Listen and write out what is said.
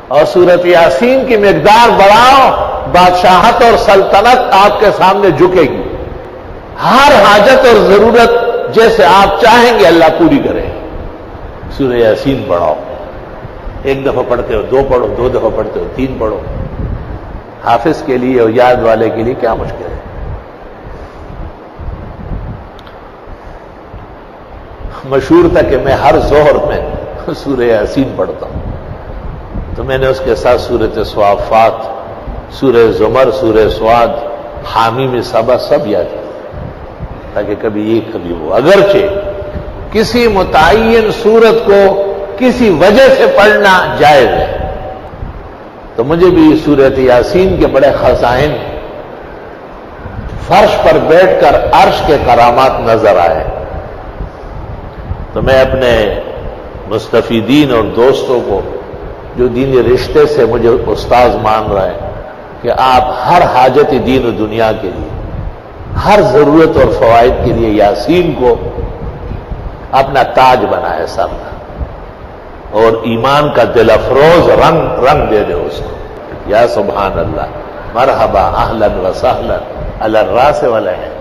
اور سورت یاسین کی مقدار بڑھاؤ، بادشاہت اور سلطنت آپ کے سامنے جھکے گی. ہر حاجت اور ضرورت جیسے آپ چاہیں گے اللہ پوری کرے. سورہ یاسین پڑھاؤ، ایک دفعہ پڑھتے ہو 2 پڑھو، 2 دفعہ پڑھتے ہو 3 پڑھو. حافظ کے لیے اور یاد والے کے لیے کیا مشکل ہے. مشہور تھا کہ میں ہر ظہر میں سورہ یاسین پڑھتا ہوں، تو میں نے اس کے ساتھ سورۃ صافات، سورہ زمر، سورہ سواد، حامیم صبا سب یاد کیا تاکہ کبھی یہ کبھی وہ. اگرچہ کسی متعین سورت کو کسی وجہ سے پڑھنا جائز ہے، تو مجھے بھی سورۃ یاسین کے بڑے خزائن فرش پر بیٹھ کر عرش کے کرامات نظر آئے. تو میں اپنے مستفیدین اور دوستوں کو جو دینی رشتے سے مجھے استاذ مان رہے ہیں کہ آپ ہر حاجت دین و دنیا کے لیے، ہر ضرورت اور فوائد کے لیے یاسین کو اپنا تاج بنائے سر کا، اور ایمان کا دل افروز رنگ دے دے اس کو. یا سبحان اللہ، مرحبا، اہلا و سہلا، علی الراس والعین.